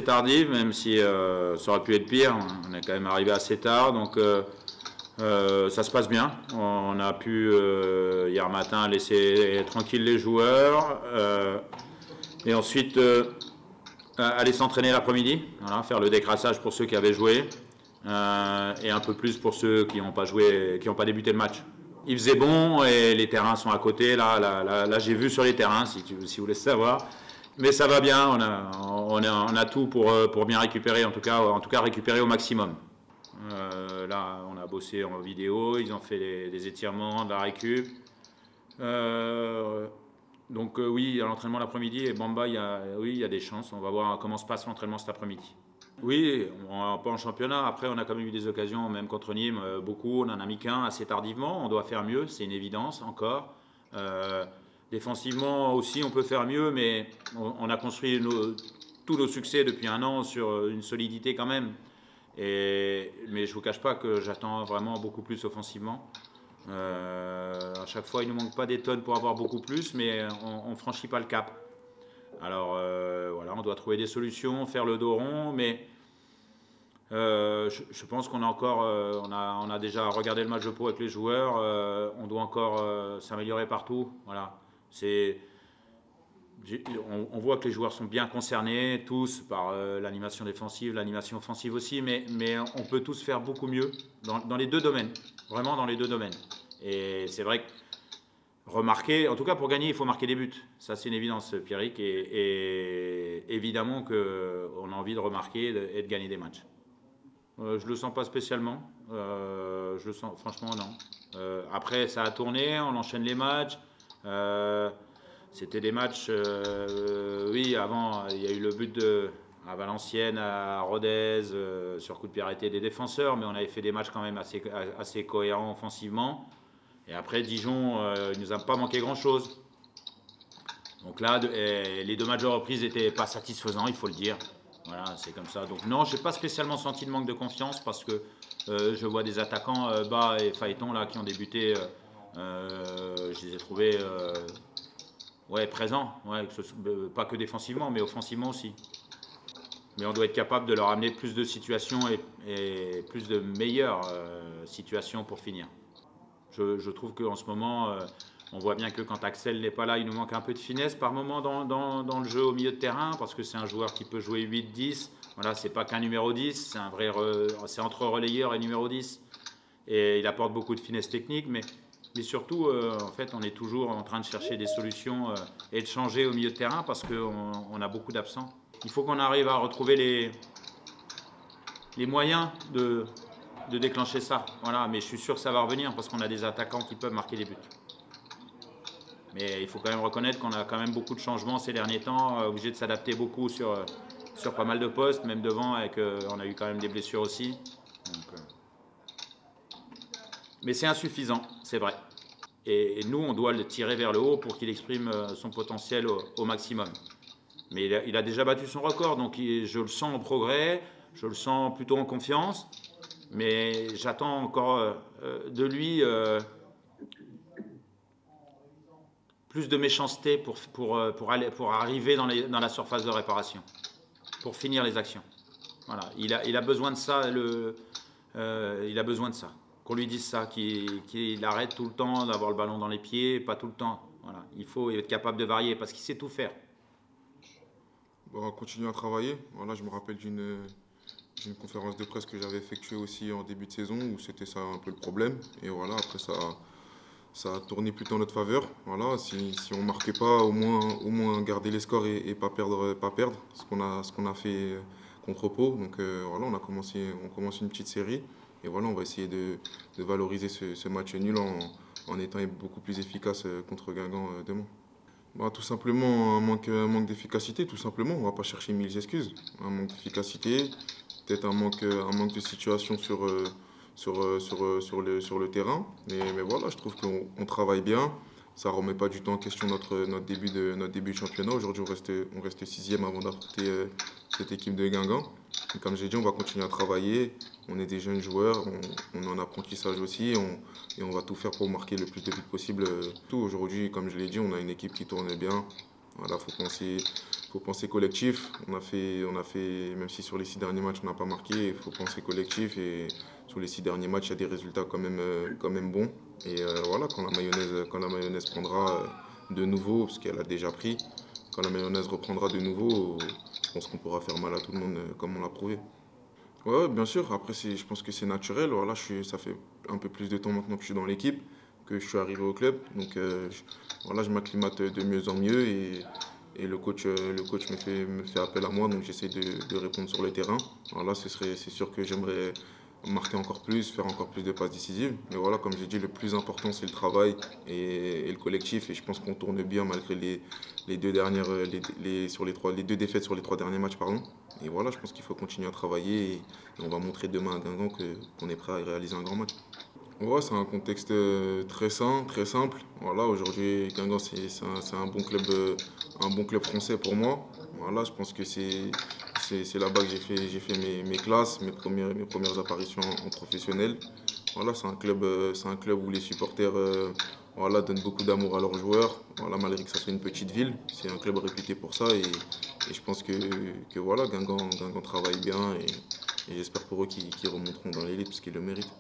Tardive, même si ça aurait pu être pire. On est quand même arrivé assez tard, donc ça se passe bien. On a pu hier matin laisser tranquille les joueurs et ensuite aller s'entraîner l'après-midi, voilà, faire le décrassage pour ceux qui avaient joué et un peu plus pour ceux qui n'ont pas joué, qui n'ont pas débuté le match. Il faisait bon et les terrains sont à côté. Là j'ai vu sur les terrains, si vous voulez savoir. Mais ça va bien, on a tout pour bien récupérer, en tout cas récupérer au maximum. Là, on a bossé en vidéo, ils ont fait des étirements, de la récup. Donc oui, à l'entraînement l'après-midi, et Bamba, oui, il y a des chances. On va voir comment se passe l'entraînement cet après-midi. Oui, pas en championnat. Après, on a quand même eu des occasions, même contre Nîmes, beaucoup. On en a mis qu'un assez tardivement. On doit faire mieux, c'est une évidence encore. Défensivement aussi, on peut faire mieux, mais on a construit tous nos succès depuis un an sur une solidité quand même. Mais je ne vous cache pas que j'attends vraiment beaucoup plus offensivement. À chaque fois, il ne nous manque pas des tonnes pour avoir beaucoup plus, mais on ne franchit pas le cap. Alors voilà, on doit trouver des solutions, faire le dos rond, mais je pense qu'on a encore, on a déjà regardé le match de Pau avec les joueurs, on doit encore s'améliorer partout. Voilà. On voit que les joueurs sont bien concernés, tous, par l'animation défensive, l'animation offensive aussi, mais on peut tous faire beaucoup mieux dans les deux domaines, vraiment dans les deux domaines. Et c'est vrai que remarquer, en tout cas pour gagner, il faut marquer des buts. Ça, c'est une évidence, Pierrick, et évidemment qu'on a envie de remarquer et de gagner des matchs. Je le sens pas spécialement, je le sens, franchement, non. Après, ça a tourné, on enchaîne les matchs. C'était des matchs, oui, avant, il y a eu le but à Valenciennes, à Rodez, sur coup de pied arrêté des défenseurs, mais on avait fait des matchs quand même assez cohérents offensivement. Et après, Dijon, il ne nous a pas manqué grand-chose. Donc là, les deux matchs de reprise n'étaient pas satisfaisants, il faut le dire. Voilà, c'est comme ça. Donc non, je n'ai pas spécialement senti de manque de confiance parce que je vois des attaquants, Bas et Phaéton, là, qui ont débuté. Je les ai trouvés ouais, présents, ouais, pas que défensivement, mais offensivement aussi. Mais on doit être capable de leur amener plus de situations et plus de meilleures situations pour finir. Je trouve qu'en ce moment, on voit bien que quand Axel n'est pas là, il nous manque un peu de finesse par moment dans le jeu au milieu de terrain, parce que c'est un joueur qui peut jouer 8-10. Voilà, c'est pas qu'un numéro 10, c'est entre relayeur et numéro 10. Et il apporte beaucoup de finesse technique, mais surtout, en fait, on est toujours en train de chercher des solutions et de changer au milieu de terrain parce qu'on a beaucoup d'absents. Il faut qu'on arrive à retrouver les moyens de déclencher ça. Voilà, mais je suis sûr que ça va revenir parce qu'on a des attaquants qui peuvent marquer des buts. Mais il faut quand même reconnaître qu'on a quand même beaucoup de changements ces derniers temps, obligé de s'adapter beaucoup sur pas mal de postes, même devant, on a eu quand même des blessures aussi. Donc, mais c'est insuffisant, c'est vrai. Et nous, on doit le tirer vers le haut pour qu'il exprime son potentiel au maximum. Mais il a déjà battu son record, donc je le sens en progrès, je le sens plutôt en confiance. Mais j'attends encore de lui plus de méchanceté pour arriver dans la surface de réparation, pour finir les actions. Voilà, il a besoin de ça, il a besoin de ça. Qu'on lui dise ça, qu'il arrête tout le temps d'avoir le ballon dans les pieds, pas tout le temps. Voilà, il faut être capable de varier parce qu'il sait tout faire. Bon, on va continuer à travailler. Voilà, je me rappelle d'une conférence de presse que j'avais effectuée aussi en début de saison où c'était ça un peu le problème. Et voilà, après ça a tourné plutôt en notre faveur. Voilà, si on ne marquait pas, au moins garder les scores et pas perdre ce qu'on a fait contre Pau. Donc voilà, on commence une petite série. Et voilà, on va essayer de valoriser ce match nul en étant beaucoup plus efficace contre Guingamp demain. Bah, tout simplement un manque d'efficacité, tout simplement. On ne va pas chercher mille excuses. Un manque d'efficacité, peut-être un manque de situation sur le terrain. Mais voilà, je trouve qu'on travaille bien. Ça ne remet pas du tout en question notre début de championnat. Aujourd'hui, on reste sixième avant d'affronter cette équipe de Guingamp. Et comme j'ai dit, on va continuer à travailler. On est des jeunes joueurs, on est en apprentissage aussi et on va tout faire pour marquer le plus de buts possible. Aujourd'hui, comme je l'ai dit, on a une équipe qui tourne bien. Voilà, faut penser collectif. Même si sur les 6 derniers matchs on n'a pas marqué, il faut penser collectif. Et sur les 6 derniers matchs, il y a des résultats quand même bons. Et voilà, quand la mayonnaise prendra de nouveau, parce qu'elle a déjà pris, quand la mayonnaise reprendra de nouveau, je pense qu'on pourra faire mal à tout le monde comme on l'a prouvé. Ouais, ouais, bien sûr. Après, je pense que c'est naturel. Voilà, ça fait un peu plus de temps maintenant que je suis dans l'équipe, que je suis arrivé au club. Donc, voilà, je m'acclimate de mieux en mieux et le coach me fait appel à moi. Donc, j'essaie de répondre sur le terrain. Voilà, c'est sûr que j'aimerais marquer encore plus, faire encore plus de passes décisives. Mais voilà, comme j'ai dit, le plus important, c'est le travail et le collectif. Et je pense qu'on tourne bien malgré les deux dernières, les deux défaites sur les 3 derniers matchs, pardon. Et voilà, je pense qu'il faut continuer à travailler et on va montrer demain à Guingamp qu'on est prêt à réaliser un grand match. Ouais, c'est un contexte très sain, très simple. Voilà, aujourd'hui, Guingamp, c'est un bon club français pour moi. Voilà, je pense que c'est là-bas que j'ai fait mes classes, mes premières apparitions en professionnel. Voilà, c'est un club où les supporters voilà, donnent beaucoup d'amour à leurs joueurs. Voilà, malgré que ça soit une petite ville, c'est un club réputé pour ça. Et je pense que voilà, Guingamp travaille bien et j'espère pour eux qu'ils remonteront dans l'élite parce qu'ils le méritent.